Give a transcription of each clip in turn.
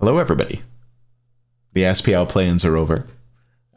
Hello, everybody. The SPL play-ins are over,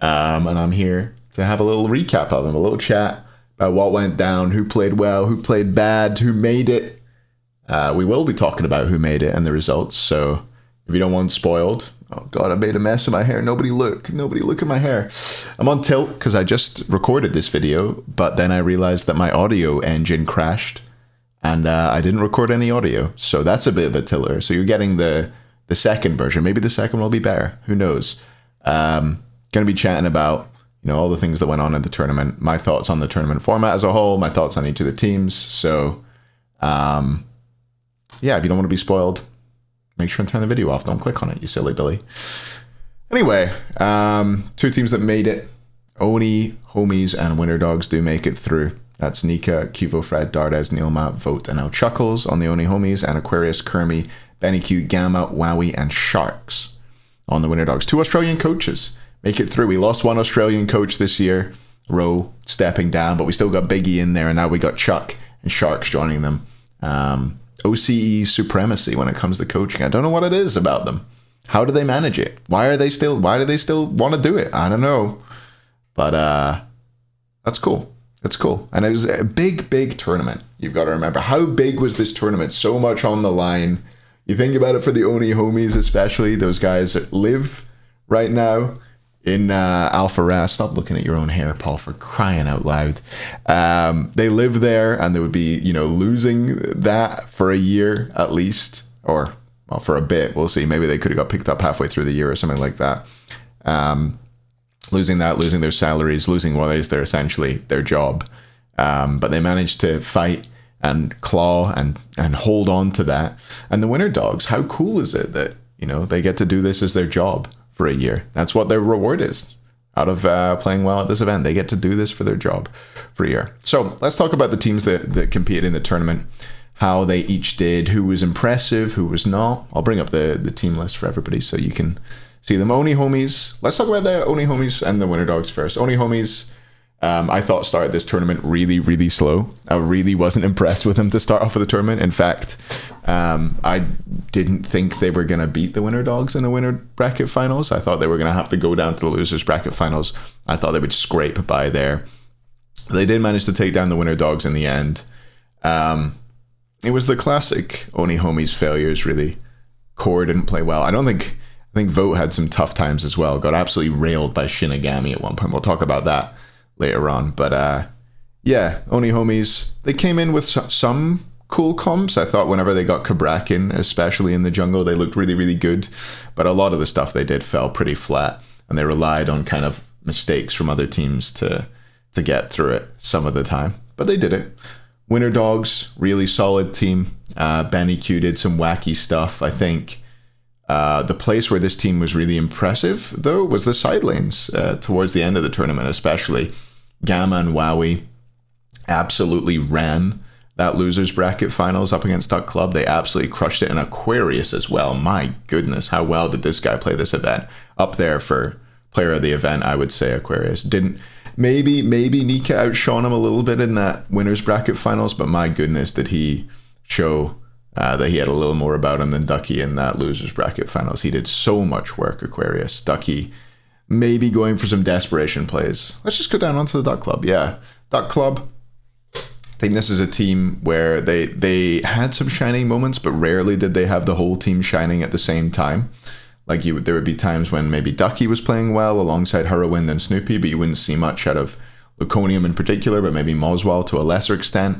and I'm here to have a little recap of them, a little chat about what went down, who played well, who played bad, who made it. We will be talking about who made it and the results, so if you don't want spoiled... Oh god, I made a mess of my hair. Nobody look at my hair. I'm on tilt because I just recorded this video, but then I realized that my audio engine crashed, and I didn't record any audio, so that's a bit of a tiller. So you're getting the second version. Maybe the second will be better. Who knows? Going to be chatting about, all the things that went on in the tournament, my thoughts on the tournament format as a whole, my thoughts on each of the teams. So, yeah, if you don't want to be spoiled, make sure and turn the video off. Don't click on it, you silly Billy. Anyway, two teams that made it. Oni, Homies, and Winter Dogs do make it through. That's Nika, Kivo, Fred, Dardes, Neilma, Vote, and now Chuckles on the Oni Homies, and Aquarius, Kermi, Benny Q, Gamma, Wowie, and Sharks on the Winter Dogs. Two Australian coaches make it through. We lost one Australian coach this year, Rowe stepping down, but we still got Biggie in there, and now we got Chuck and Sharks joining them. OCE supremacy when it comes to coaching. I don't know what it is about them. How do they manage it? Why do they still want to do it? I don't know. But that's cool. It's cool. And it was a big tournament. You've got to remember, how big was this tournament? So much on the line. You think about it for the Oni Homies, especially those guys that live right now in Alpha Ras. Stop looking at your own hair, Paul, for crying out loud. They live there, and they would be, losing that for a year at least, or well, for a bit. We'll see. Maybe they could have got picked up halfway through the year or something like that. Losing their salaries, losing what is essentially their job. But they managed to fight and claw and hold on to that. And the Winter Dogs, how cool is it that, they get to do this as their job for a year? That's what their reward is out of playing well at this event. They get to do this for their job for a year. So let's talk about the teams that competed in the tournament, how they each did, who was impressive, who was not. I'll bring up the team list for everybody so you can see them. Oni Homies. Let's talk about the Oni Homies and the Winter Dogs first. Oni Homies, I thought started this tournament really slow. I really wasn't impressed with them to start off with the tournament. In fact, I didn't think they were going to beat the Winter Dogs in the winner bracket finals. I thought they were going to have to go down to the losers bracket finals. I thought they would scrape by there. They did manage to take down the Winter Dogs in the end. It was the classic Oni Homies failures, really. Core didn't play well. I think Vote had some tough times as well. Got absolutely railed by Shinigami at one point. We'll talk about that later on. But yeah, Oni Homies, they came in with some cool comps. I thought whenever they got Kabrakin, especially in the jungle, they looked really good. But a lot of the stuff they did fell pretty flat, and they relied on kind of mistakes from other teams to get through it some of the time. But they did it. Winter Dogs, really solid team. Benny Q did some wacky stuff. I think the place where this team was really impressive, though, was the side lanes towards the end of the tournament, especially. Gamma and Wowie absolutely ran that losers bracket finals up against Duck Club. They absolutely crushed it. And Aquarius as well. My goodness, how well did this guy play this event? Up there for player of the event, I would say Aquarius. Didn't maybe Nika outshone him a little bit in that winners bracket finals, but my goodness, did he show that he had a little more about him than Ducky in that losers bracket finals. He did so much work, Aquarius. Ducky maybe going for some desperation plays. Let's just go down onto the Duck Club. Yeah, Duck Club. I think this is a team where they had some shining moments, but rarely did they have the whole team shining at the same time. Like there would be times when maybe Ducky was playing well alongside Hurrowwind and Snoopy, but you wouldn't see much out of Luconium in particular, but maybe Moswell to a lesser extent.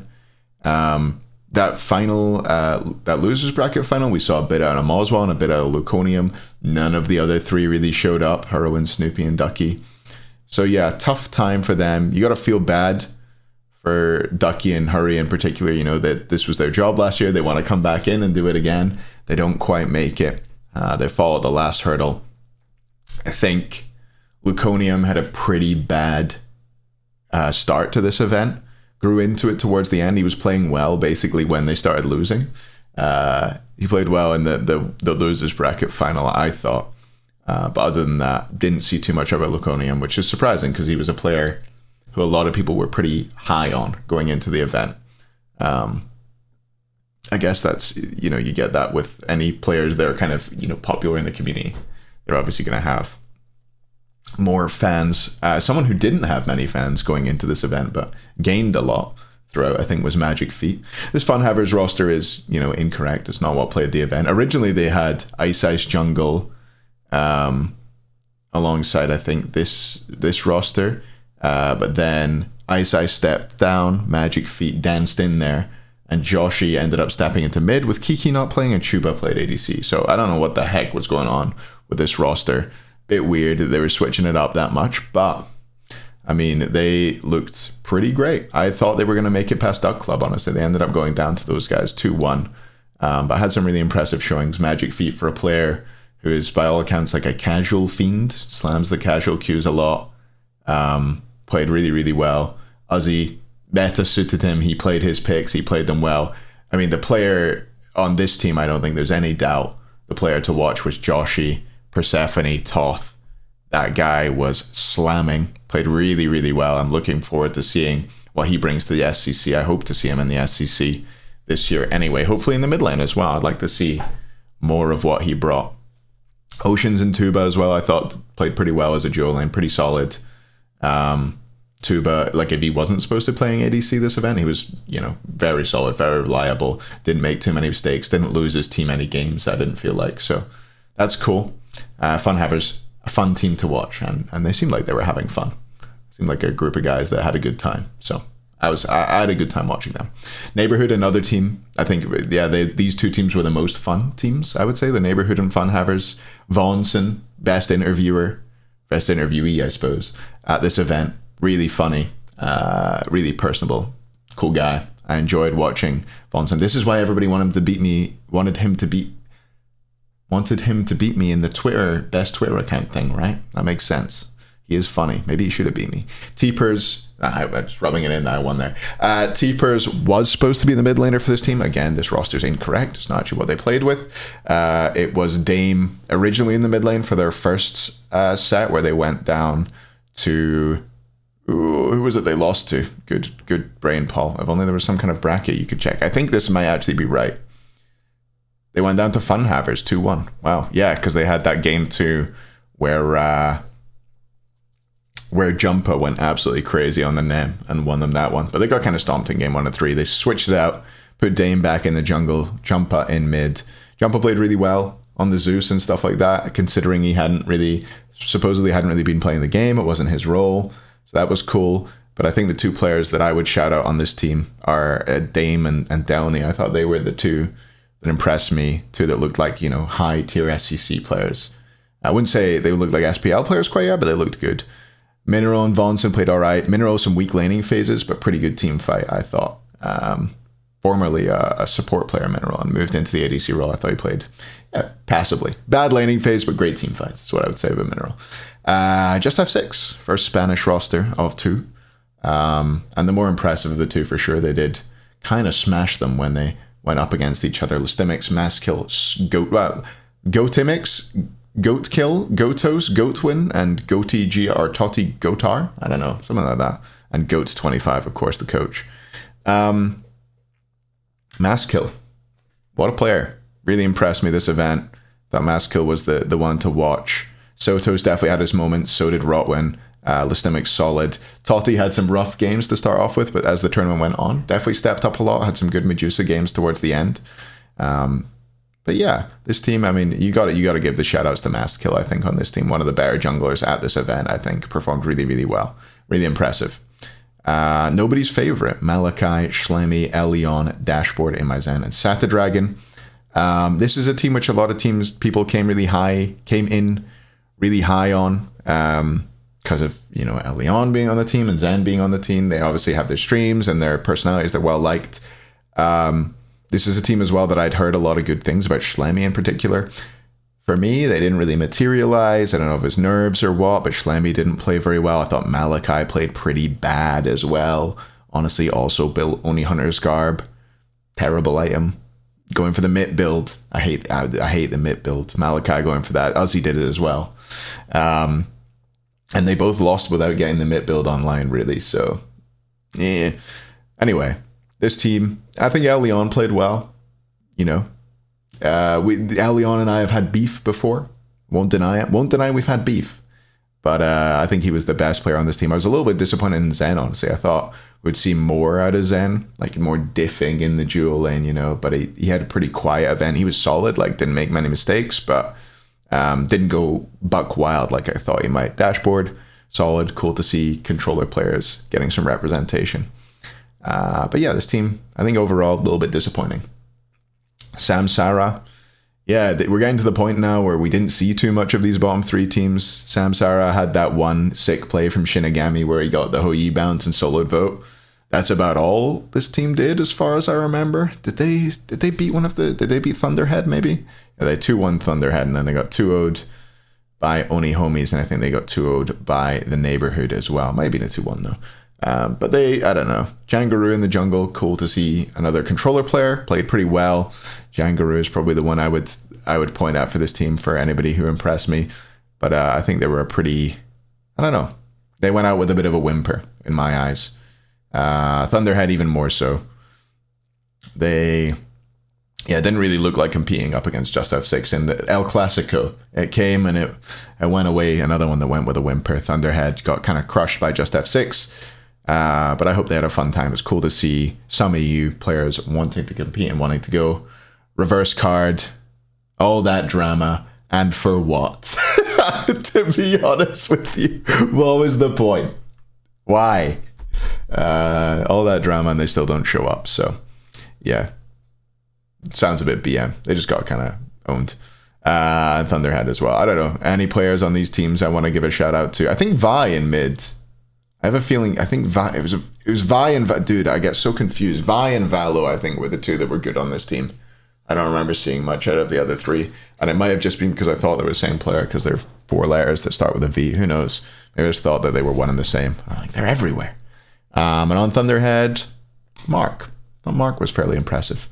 That final, that losers bracket final, we saw a bit out of Moswell and a bit out of Luconium. None of the other three really showed up, Hurrowwind, Snoopy, and Ducky. So yeah, tough time for them. You got to feel bad for Ducky and Hurry in particular, that this was their job last year. They want to come back in and do it again. They don't quite make it. They fall at the last hurdle. I think Luconium had a pretty bad start to this event. Grew into it towards the end. He was playing well basically when they started losing. He played well in the losers bracket final, I thought. But other than that, didn't see too much about Luconium, which is surprising because he was a player who a lot of people were pretty high on going into the event. I guess that's, you get that with any players that are kind of, popular in the community. They're obviously going to have more fans. Someone who didn't have many fans going into this event, but gained a lot throughout, I think, was Magic Feet. This Funhavers roster is, incorrect. It's not what played the event. Originally, they had Ice Jungle alongside, I think, this roster. But then Ice stepped down, Magic Feet danced in there, and Joshi ended up stepping into mid with Kiki not playing and Chuba played ADC. So I don't know what the heck was going on with this roster. Bit weird that they were switching it up that much, but I mean, they looked pretty great. I thought they were going to make it past Duck Club, honestly. They ended up going down to those guys 2-1, but had some really impressive showings. Magic Feet for a player who is, by all accounts, like a casual fiend, slams the casual queues a lot, played really, really well. Uzi, meta suited him. He played his picks. He played them well. I mean, the player on this team, I don't think there's any doubt the player to watch was Joshi, Persephone, Toth. That guy was slamming, played really, really well. I'm looking forward to seeing what he brings to the SCC. I hope to see him in the SCC this year anyway. Hopefully in the mid lane as well. I'd like to see more of what he brought. Oceans and Tuba as well, I thought played pretty well as a duo lane, pretty solid. Tuba, like if he wasn't supposed to be playing ADC this event, he was, very solid, very reliable, didn't make too many mistakes, didn't lose his team any games, I didn't feel like. So that's cool. Funhavers, a fun team to watch, and they seemed like they were having fun. Seemed like a group of guys that had a good time. So I had a good time watching them. Neighborhood, another team. I think, these two teams were the most fun teams, I would say. The Neighborhood and Funhavers. Vaughnson, best interviewee, I suppose, at this event. Really funny, really personable, cool guy. I enjoyed watching Vaughnson. This is why everybody wanted him to beat me in the best Twitter account thing, right? That makes sense. He is funny. Maybe he should have beat me. T-Pers, I'm just rubbing it in that I won there. T-Pers was supposed to be the mid laner for this team. Again, this roster's incorrect. It's not actually what they played with. It was Dame originally in the mid lane for their first set where they went down to... who was it they lost to? Good brain, Paul. If only there was some kind of bracket you could check. I think this might actually be right. They went down to Funhavers 2-1. Wow. Yeah, because they had that game 2 where Jumpa went absolutely crazy on the NEM and won them that one. But they got kind of stomped in game 1 and 3. They switched it out, put Dame back in the jungle, Jumpa in mid. Jumpa played really well on the Zeus and stuff like that, considering he supposedly hadn't really been playing the game. It wasn't his role. So that was cool. But I think the two players that I would shout out on this team are Dame and Downey. I thought they were the two that impressed me, two that looked like, high tier SCC players. I wouldn't say they looked like SPL players quite yet, but they looked good. Mineral and Vaughnson played all right. Mineral some weak laning phases, but pretty good team fight, I thought. Formerly a support player, Mineral, and moved into the ADC role. I thought he played passably. Bad laning phase, but great team fights. That's what I would say about Mineral. Just F6, first Spanish roster of 2. And the more impressive of the two, for sure, they did kind of smash them when they went up against each other. Lystimix, Mass Kill, Gotimix, Goat Kill, Gotos, Goatwin, and Goaty GR, Totti Gotar. I don't know, something like that. And Goats 25, of course, the coach. Mass Kill, what a player. Really impressed me this event. Thought Mass Kill was the one to watch. Soto's definitely had his moments, so did Rotwin. Lystimix solid. Totti had some rough games to start off with, but as the tournament went on, definitely stepped up a lot, had some good Medusa games towards the end. But yeah, this team, I mean, you got to give the shout outs to Mass Kill, I think, on this team. One of the better junglers at this event, I think, performed really, really well. Really impressive. Nobody's favorite, Malachi, Schlemmy, Elion, Dashboard, Imaizen, and Satadragon. This is a team which a lot of people came in really high on, because of, Elion being on the team and Zen being on the team. They obviously have their streams and their personalities. They're well liked. This is a team as well that I'd heard a lot of good things about, Schlemmy in particular. For me, they didn't really materialize. I don't know if it's nerves or what, but Schlemmy didn't play very well. I thought Malachi played pretty bad as well. Honestly, also built only Hunter's Garb. Terrible item. Going for the Mitt build. I hate the Mitt build. Malachi going for that. Ozzy did it as well. And they both lost without getting the Mitt build online, really. So, yeah. Anyway, this team, I think Elion played well. you know, Elion and I have had beef before. Won't deny it. Won't deny we've had beef. But I think he was the best player on this team. I was a little bit disappointed in Zen, honestly. I thought we'd see more out of Zen, like more diffing in the dual lane, you know. But he had a pretty quiet event. He was solid, like didn't make many mistakes, but didn't go buck wild like I thought he might. Dashboard, solid. Cool to see controller players getting some representation. But yeah, this team, I think overall, a little bit disappointing. Samsara. Yeah, we're getting to the point now where we didn't see too much of these bottom three teams. Samsara had that one sick play from Shinigami where he got the Hoi bounce and soloed vote. That's about all this team did as far as I remember. Did they beat did they beat Thunderhead maybe? Yeah, they 2-1 Thunderhead and then they got 2-0'd by Oni Homies and I think they got 2-0'd by the Neighborhood as well. Might have been a 2-1 though. But I don't know. Jangaroo in the jungle, cool to see another controller player, played pretty well. Jangaroo is probably the one I would point out for this team for anybody who impressed me. But I think they were a pretty, I don't know. They went out with a bit of a whimper in my eyes. Thunderhead even more so. They didn't really look like competing up against Just F6 in the El Clasico. It came and it went away. Another one that went with a whimper. Thunderhead got kind of crushed by Just F6. But I hope they had a fun time. It's cool to see some EU players wanting to compete and wanting to go. Reverse card, all that drama, and for what? To be honest with you, what was the point? Why? All that drama and they still don't show up. So, yeah. Sounds a bit BM. They just got kind of owned. Thunderhead as well. I don't know. Any players on these teams I want to give a shout out to? I think Vi in mid. I have a feeling, it was Vi and dude, I get so confused. Vi and Valo, I think, were the two that were good on this team. I don't remember seeing much out of the other three. And it might have just been because I thought they were the same player because they're 4 letters that start with a V. Who knows? Maybe I just thought that they were one and the same. I'm like, they're everywhere. And on Thunderhead, Mark. I thought Mark was fairly impressive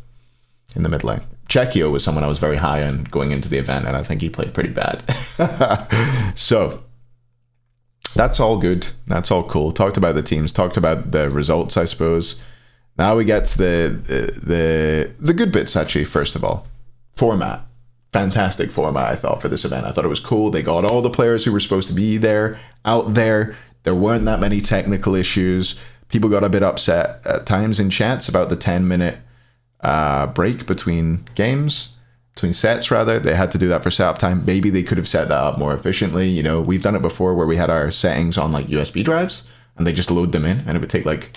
in the mid lane. Chekio was someone I was very high on going into the event, and I think he played pretty bad. So, that's all good. That's all cool. Talked about the teams. Talked about the results, I suppose. Now we get to the good bits, actually, first of all. Format. Fantastic format, I thought, for this event. I thought it was cool. They got all the players who were supposed to be there, out there. There weren't that many technical issues. People got a bit upset at times in chats about the 10-minute break between games, between sets, rather. They had to do that for setup time. Maybe they could have set that up more efficiently. You know, we've done it before where we had our settings on, like, USB drives, and they just load them in, and it would take, like...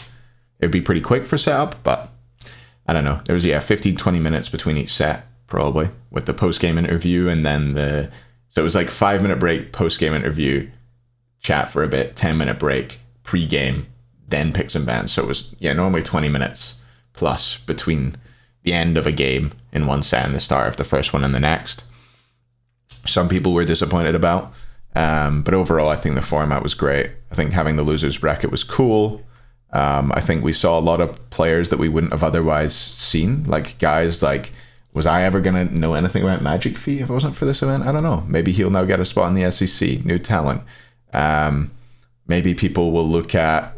It'd be pretty quick for setup, but I don't know. There was, 15-20 minutes between each set, probably, with the post-game interview, and then so it was like 5-minute break, post-game interview, chat for a bit, 10-minute break, pre-game, then picks and bans. So it was, normally 20 minutes plus between the end of a game in one set and the start of the first one and the next. Some people were disappointed about, but overall, I think the format was great. I think having the losers bracket was cool. I think we saw a lot of players that we wouldn't have otherwise seen, like guys like, was I ever going to know anything about Magic Fee if it wasn't for this event? I don't know. Maybe he'll now get a spot in the SEC, new talent. Maybe people will look at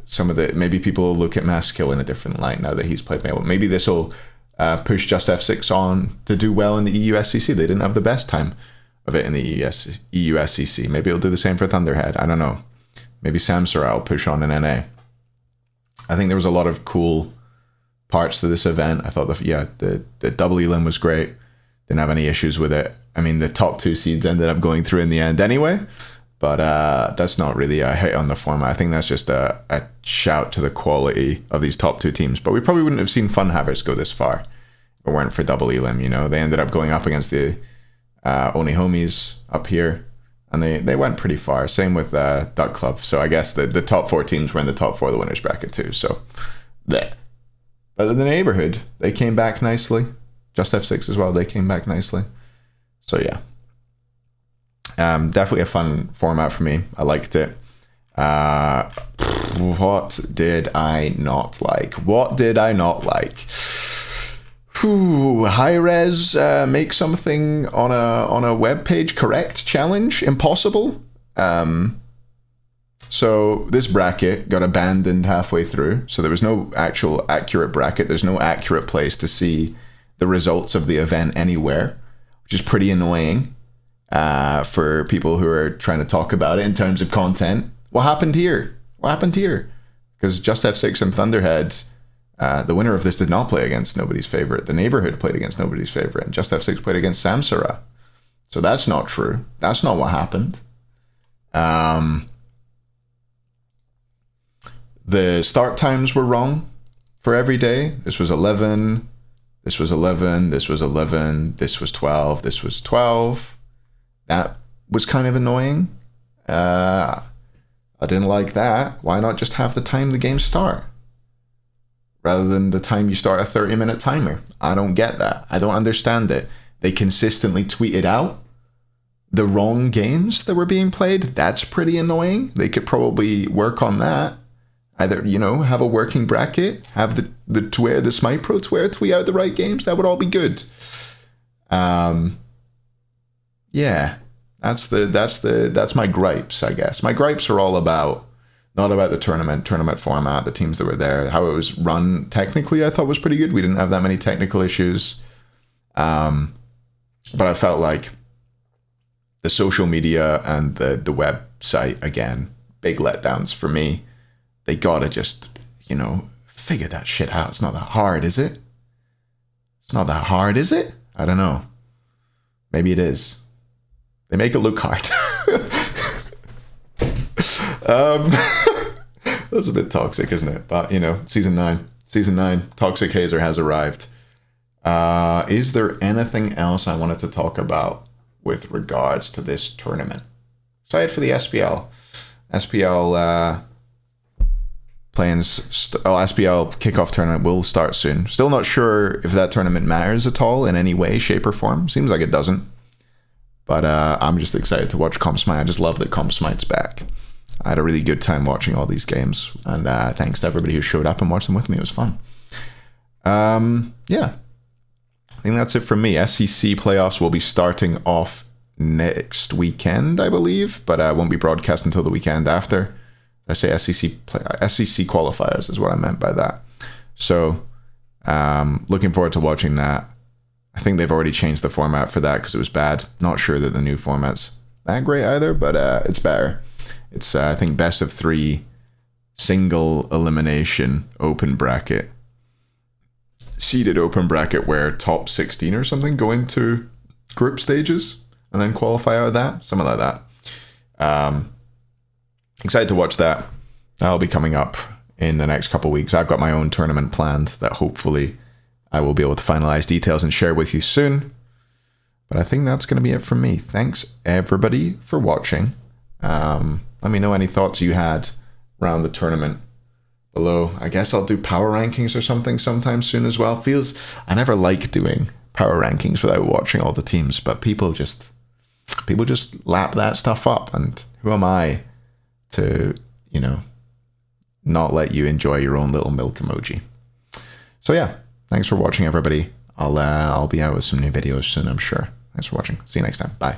maybe people will look at Maskill in a different light now that he's played Mayweather. Maybe this will push Just F6 on to do well in the EU SEC. They didn't have the best time of it in the EU SEC. Maybe it'll do the same for Thunderhead. I don't know. Maybe Samsara will push on in NA. I think there was a lot of cool parts to this event. I thought the double elim was great. Didn't have any issues with it. I mean, the top 2 seeds ended up going through in the end anyway, but that's not really a hit on the format. I think that's just a shout to the quality of these top 2 teams. But we probably wouldn't have seen Funhavers go this far if it weren't for double elim. They ended up going up against the Oni Homies up here. And they went pretty far. Same with Duck Club. So I guess the top 4 teams were in the top 4 of the winners bracket too. So there. But in the Neighborhood, they came back nicely. Just F6 as well, they came back nicely. So yeah. Definitely a fun format for me. I liked it. What did I not like? High res, make something on a web page correct challenge impossible. So this bracket got abandoned halfway through. So there was no actual accurate bracket. There's no accurate place to see the results of the event anywhere, which is pretty annoying for people who are trying to talk about it in terms of content. What happened here? What happened here? Because Just F6 and Thunderhead, the winner of this did not play against nobody's favorite. The neighborhood played against nobody's favorite, and Just F6 played against Samsara. So that's not true. That's not what happened. The start times were wrong for every day. This was 11. This was 11. This was 11. This was 12. This was 12. That was kind of annoying. I didn't like that. Why not just have the time the games start, rather than the time you start a 30-minute timer? I don't get that. I don't understand it. They consistently tweeted out the wrong games that were being played. That's pretty annoying. They could probably work on that. Either, you know, have a working bracket, have the Twitter, the Smite Pro Twitter tweet out the right games. That would all be good. Yeah, that's my gripes, I guess. My gripes are all about, not about the tournament format, the teams that were there, how it was run technically. I thought was pretty good. We didn't have that many technical issues, but I felt like the social media and the website, again, big letdowns for me. They gotta just, you know, figure that shit out. It's not that hard, is it? It's not that hard, is it? I don't know. Maybe it is. They make it look hard. That's a bit toxic, isn't it? But, you know, season 9, Toxic Hazer has arrived. Is there anything else I wanted to talk about with regards to this tournament? Excited for the SPL. SPL SPL kickoff tournament will start soon. Still not sure if that tournament matters at all in any way, shape, or form. Seems like it doesn't. But I'm just excited to watch Comp Smite. I just love that Comp Smite's back. I had a really good time watching all these games. And thanks to everybody who showed up and watched them with me. It was fun. Yeah. I think that's it from me. SEC playoffs will be starting off next weekend, I believe. But I won't be broadcast until the weekend after. I say SEC qualifiers is what I meant by that. So looking forward to watching that. I think they've already changed the format for that because it was bad. Not sure that the new format's that great either, but it's better. It's, I think, best of 3 single elimination open bracket. Seeded open bracket where top 16 or something go into group stages and then qualify out of that. Something like that. Excited to watch that. That'll be coming up in the next couple of weeks. I've got my own tournament planned that hopefully I will be able to finalize details and share with you soon. But I think that's going to be it from me. Thanks everybody for watching. Let me know any thoughts you had around the tournament below. I guess I'll do power rankings or something sometime soon as well. I never like doing power rankings without watching all the teams, but people just lap that stuff up, and who am I to, you know, not let you enjoy your own little milk emoji. So yeah, thanks for watching, everybody. I'll be out with some new videos soon, I'm sure. Thanks for watching. See you next time. Bye.